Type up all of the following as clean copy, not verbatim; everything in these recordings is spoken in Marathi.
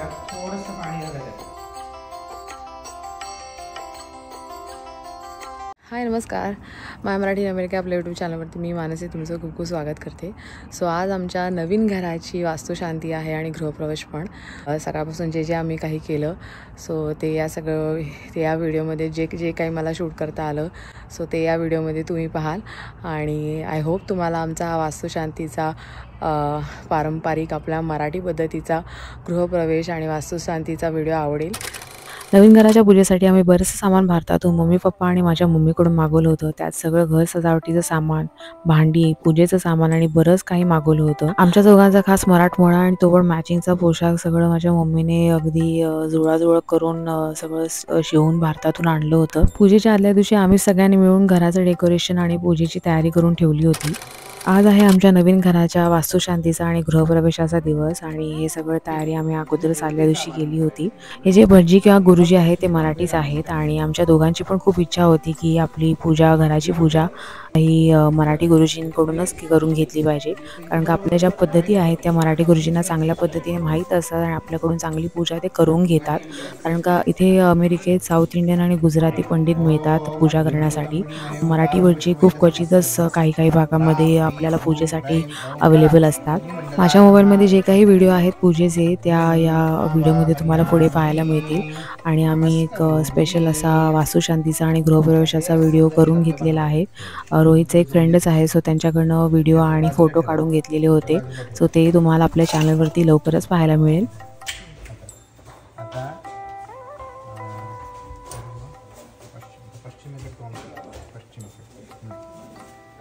यात थोडंसं पाणी घालायचं. हाय नमस्कार, माय मराठी अमेरिका आपल्या यूट्यूब चॅनलवरती मी मानसी तुमचं खूप खूप स्वागत करते. सो आज आमच्या नवीन घराची वास्तुशांती आहे आणि गृहप्रवेश पण. सकाळपासून जे आम्ही काही केलं सो ते या व्हिडिओमध्ये जे काही मला शूट करता आलं सो ते या व्हिडिओमध्ये तुम्ही पाहाल आणि आय होप तुम्हाला आमचा हा वास्तुशांतीचा पारंपरिक आपल्या मराठी पद्धतीचा गृहप्रवेश आणि वास्तुशांतीचा व्हिडिओ आवडेल. नवीन घराच्या पूजेसाठी आम्ही बरेचसे सामान भारतातून मम्मी पप्पा आणि माझ्या मम्मीकडून मागवलं होतं. त्यात सगळं घर सजावटीचं सामान, भांडी, पूजेचं सामान आणि बरंच काही मागवलं होतं. आमच्या दोघांचा खास मराठमोळा आणि तो पण मॅचिंगचा पोशाख सगळं माझ्या मम्मीने अगदी जुळाजुळव करून सगळं शिवून भारतातून आणलं होतं. पूजेच्या आदल्या दिवशी आम्ही सगळ्यांनी मिळून घराचं डेकोरेशन आणि पूजेची तयारी करून ठेवली होती. आज आहे आमच्या नवीन घराच्या वास्तुशांतीचा आणि गृहप्रवेशाचा दिवस आणि हे सगळं तयारी आम्ही अगोदरच आदल्या दिवशी केली होती. हे जे भटजी किंवा गुरुजी आहेत ते मराठीच आहेत आणि आमच्या दोघांची पण खूप इच्छा होती की आपली पूजा, घराची पूजा ही मराठी गुरुजींकडूनच करून घेतली पाहिजे. कारण का आपल्या ज्या पद्धती आहेत त्या मराठी गुरुजींना चांगल्या पद्धतीने माहीत असतात आणि आपल्याकडून चांगली पूजा ते करून घेतात. कारण का इथे अमेरिकेत साऊथ इंडियन आणि गुजराती पंडित मिळतात पूजा करण्यासाठी. मराठी भटजी खूप क्वचितच काही भागामध्ये आपल्याला पूजेसाठी अवेलेबल असतात. माझ्या मोबाईलमध्ये जे काही व्हिडिओ आहेत पूजेचे त्या या व्हिडिओमध्ये तुम्हाला पुढे पाहायला मिळतील आणि आम्ही एक स्पेशल असा वास्तुशांतीचा आणि गृहप्रवेशाचा व्हिडिओ करून घेतलेला आहे. रोहितचा एक फ्रेंडच आहे सो त्यांच्याकडनं व्हिडिओ आणि फोटो काढून घेतलेले होते. सो ते तुम्हाला आपल्या चॅनलवरती लवकरच पाहायला मिळेल.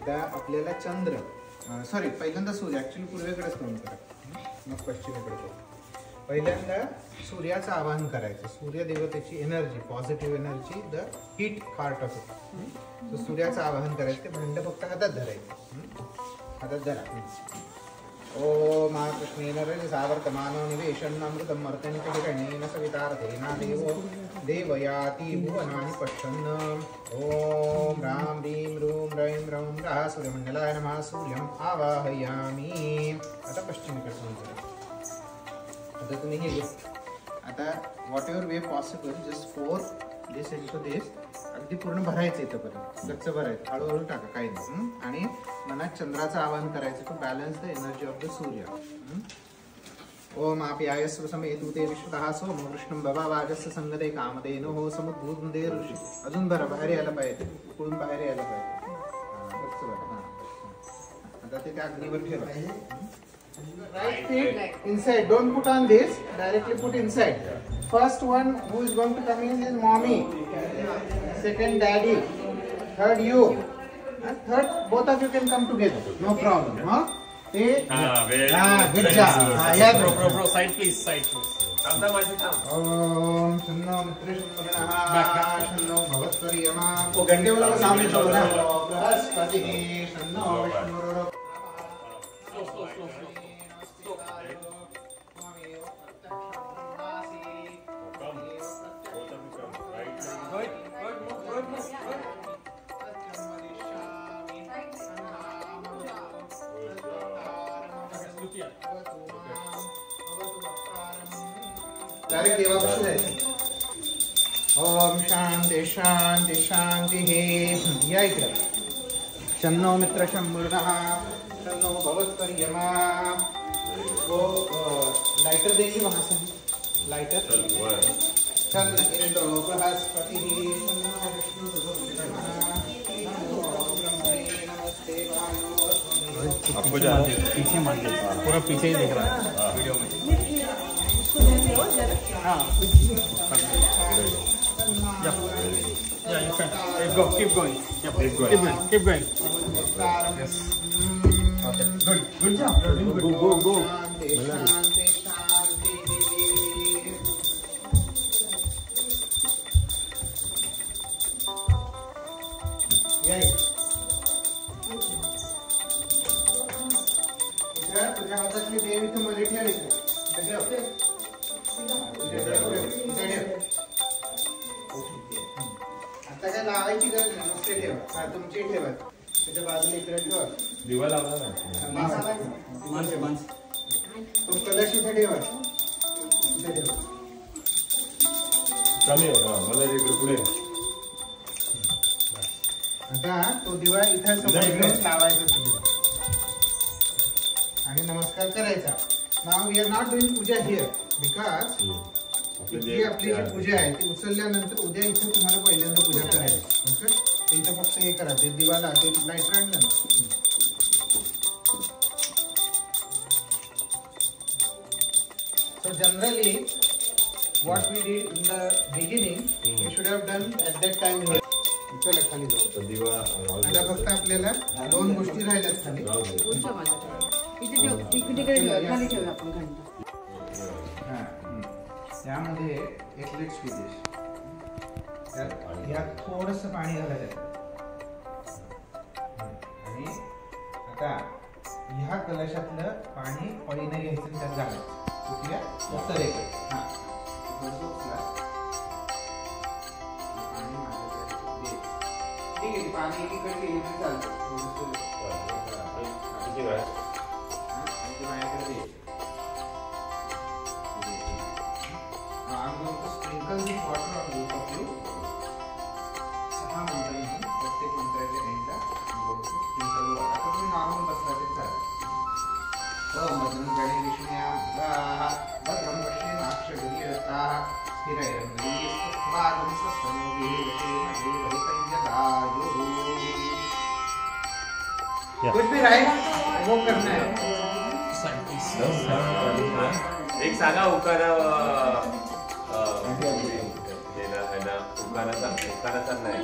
आता आपल्याला चंद्र पहिल्यांदा सूर्य ॲक्च्युली पूर्वेकडेच तोंड करा, मग पश्चिमेकडे करू. पहिल्यांदा सूर्याचं आवाहन करायचं. सूर्य देवतेची energy, positive energy, the heat part of it. तर सूर्याचं आवाहन करायचं. ते भांड फक्त हातात धरायचं. हातात धरा. ओम महाकृष्णेन रजसावर्तमानो निवेशन्नमृतं मर्त्यन्ते हिरण्येन सवितार्थेन देवो देवयाति भुवनानि पश्यन्. ओम राम ह्रीं रूम रैं रौं रः सूर्यमण्डलाय नमः. सूर्यम् आवाहयामि. आता पश्चिमेकडे करा. आता तुम्ही हे आता whatever way possible just pour this into this अगदी पूर्ण भरायचं इथंपर्यंत. गच्च भरायचं. हळूहळू टाका काही नाही. आणि मनात चंद्राचं आवाहन करायचं to balance the energy of the सूर्य. ओम आप्यायस्व समेतु ते विश्वतः सोम कृष्णं भवावाजस्य संगते कामधेनो हो समुद्भूते ऋषी. अजून भरा, बाहेर यायला पाहिजे. उकळून बाहेर यायला पाहिजे. गच्च भरा. आता ते त्या अग्नीवर ठेवा. Right feet inside. Don't put on this. Directly put inside. First one who is going to come in is mommy. Second daddy. Third you. And third both of you can come together. No problem. Huh? Good job. Yeah, bro. Side please. Side please. Om Shanno Mitrishmurnaha Shanno Bhavatvariyama. वो घंटे वाला का सामने चलो ना. बस पति Shanno Vishnu. डायरेक्ट देवापाशी जायचं. ओम शांती शांती शांती. हे या इकडे. शन्नो मित्र शंभुर्णः शन्नो भवत्पर्यमा. वो लाइटर देंगे वहां से. लाइटर चल इंद्रो बृहस्पति शन्नो विष्णु नमस्ते वायो. आपको जो पीछे मान लीजिए, पूरा पीछे ही दिख रहा है वीडियो में. हाँ. Yeah, you can. Go. Keep going. Yep. Keep going. Yes. Okay. Good job. Go. तुझ्या हातातली देव इथं मध्ये ठेवायची. आता काय लावायची गरज नाही. नुसते ठेवा. तुमची ठेवा. त्याच्या बाजूला इकडे ठेवा. दिवा लावला ना. तो कलश इथे ठेवा. इथे ठेव. कमी आहे. मला इकडे पुढे आता तो दिवा इथे समोर घेऊन लावायचा तो दिवा आणि नमस्कार करायचा. Now we are not doing puja here because ही आपली जी पूजा आहे ती उचलल्यानंतर उद्या इथे तुम्हाला पहिल्यांदा पूजा करायची. ओके, तर इथं फक्त हे करा, ते दिवाला ते लाईट आणलं ना. So generally, what we did in the beginning, we should have done at that time here. चला खाली जाऊ. दिवा आता फक्त आपल्याला 2 गोष्टी राहिल्यात खाली. हा, त्यामध्ये एक लिट स्वीट यात थोडंसं पाणी घालायचं आणि आता ह्या कलशातलं पाणी पळीने घ्यायचं आणि त्यात घालायचं. कुठल्या उत्तरेकडे. हा, थोडंसं उचला. पाणी माझ्याकडे दे. ठीक आहे, पाणी एकीकडे गेली तरी चालतं. थोडंसं माझ्याकडे दे. I'm going to sprinkle this water on both of you. 6 मंत्र म्हणून प्रत्येक मंत्राच्या एंडला I'm going to sprinkle water. आता तुम्ही नॉर्मल बसला तरी चालेल. भद्रं गणेशेनाः भद्रं पश्येमाक्षभिर्यजत्राः स्थिरैरङ्गैस्तवागं स्वस्तनोभिः वशेमभिर्भरितञ्जदायुः. कुछ भी राइट वो करना है. एक सांगा उकारा उकाराचा नाही.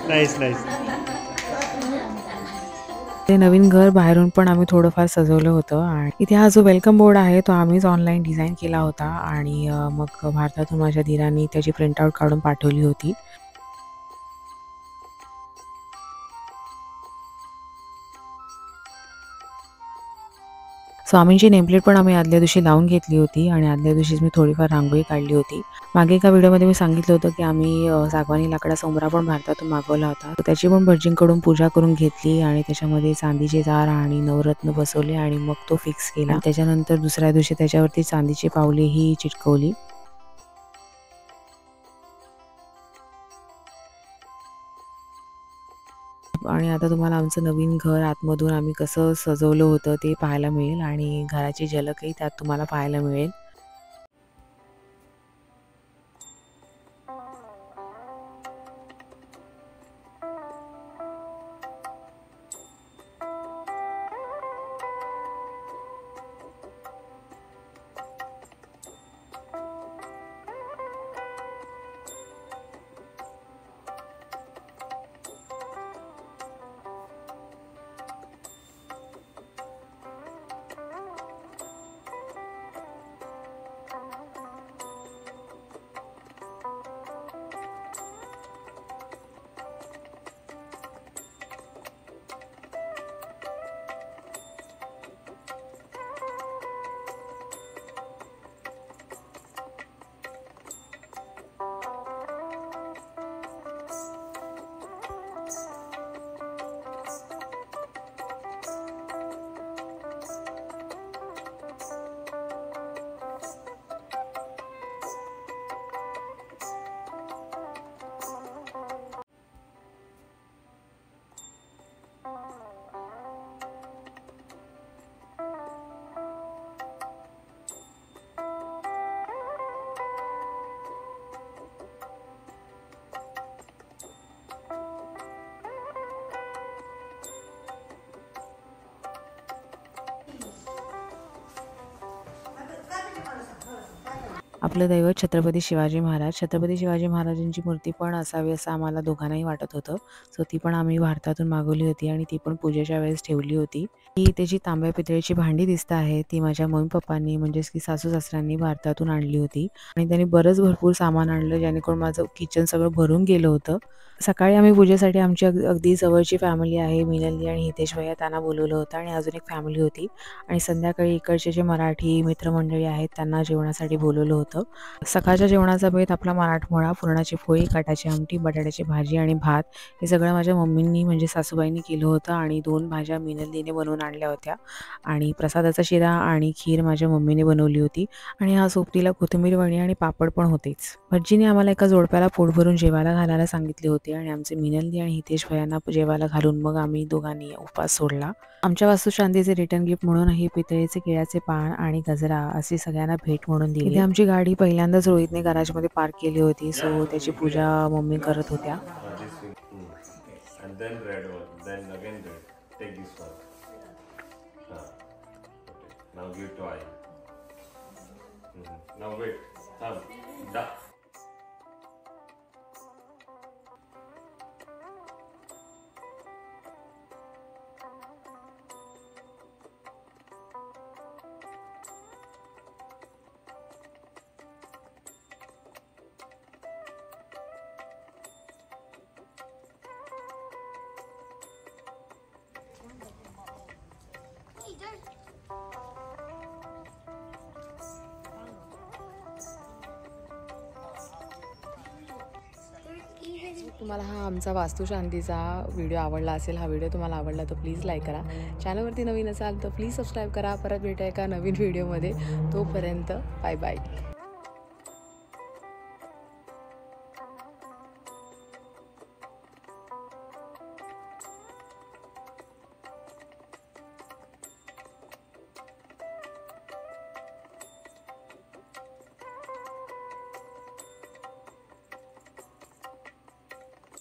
Nice nice. ते नवीन घर बाहेरून पण आम्ही थोडंफार सजवलं होतं आणि इथे हा जो वेलकम बोर्ड आहे तो आम्हीच ऑनलाईन डिझाईन केला होता आणि मग भारतातून माझ्या धीरांनी त्याची प्रिंटआउट काढून पाठवली होती. स्वामींची नेमप्लेट पण आम्ही आदल्या दिवशी लावून घेतली होती आणि आदल्या दिवशीच मी थोडीफार रांगोळी काढली होती. मागे एका व्हिडिओमध्ये मी सांगितलं होतं की आम्ही सागवानी लाकडा सोमरा पण भारतातून मागवला होता. तर त्याची पण भटजींकडून पूजा करून घेतली आणि त्याच्यामध्ये चांदीचे दार आणि नवरत्न बसवले आणि मग तो फिक्स केला. त्याच्यानंतर दुसऱ्या दिवशी त्याच्यावरती चांदीची पावलेही चिटकवली. आणि आता तुम्हाला आमचं नवीन घर आतमधून आम्ही कसं सजवलं होतं ते पाहायला मिळेल आणि घराची झलकही त्यात तुम्हाला पाहायला मिळेल. आपलं दैवत छत्रपती शिवाजी महाराज. छत्रपती शिवाजी महाराजांची मूर्ती पण असावी असं आम्हाला दोघांनाही वाटत होतं. सो ती पण आम्ही भारतातून मागवली होती आणि ती पण पूजेच्या वेळेस ठेवली होती. ही त्याची तांब्या पितळेची भांडी दिसत आहे ती माझ्या मम्मी पप्पांनी म्हणजेच की सासू सासऱ्यांनी भारतातून आणली होती आणि त्यांनी भरपूर सामान आणलं जेणेकरून माझं किचन सगळं भरून गेलं होतं. सकाळी आम्ही पूजेसाठी आमची अगदी जवळची फॅमिली आहे मिनलजी आणि हितेश भैया त्यांना बोलवलं होतं आणि अजून एक फॅमिली होती आणि संध्याकाळी इकडचे जे मराठी मित्रमंडळी आहेत त्यांना जेवणासाठी बोलवलं होतं. होतं. सकाळच्या जेवणाचा बेत आपला मराठमोळा, पुरणाची पोळी, काटाची आमटी, बटाट्याची भाजी आणि भात हे सगळं माझ्या मम्मींनी म्हणजे सासूबाईंनी केलं होतं आणि 2 भाज्या मिनलनीने बनवून आणल्या होत्या आणि प्रसादाचा शिरा आणि खीर माझ्या मम्मीने बनवली होती आणि हा सोबतीला कोथिंबीर वणी आणि पापड पण होतेच. भज्जीने आम्हाला एका जोडप्याला पोट भरून जेवायला घालायला सांगितले होते आणि आमचे मिनलनी आणि हितेश भैयांना जेवायला घालून मग आम्ही दोघांनी उपवास सोडला. आमच्या वास्तुशांतीचे रिटर्न गिफ्ट म्हणून हे पितळेचे केळ्याचे पान आणि गजरा अशी सगळ्यांना भेट म्हणून दिली. इथे आमची गाडी पहिल्यांदाच रोहितने गॅरेजमध्ये पार्क केली होती, सो त्याची पूजा मम्मी करत होत्या. And then red one, then again red. Take this one. Okay. Now give to I. Now wait. Duck. तुम्हाला हा आमचा वास्तुशांतीचा व्हिडिओ आवडला असेल, हा व्हिडिओ तुम्हाला आवडला तर प्लीज लाईक करा. चॅनलवरती नवीन असाल तर प्लीज सबस्क्राईब करा. परत भेटूया एका नवीन व्हिडिओमध्ये. तोपर्यंत बाय बाय.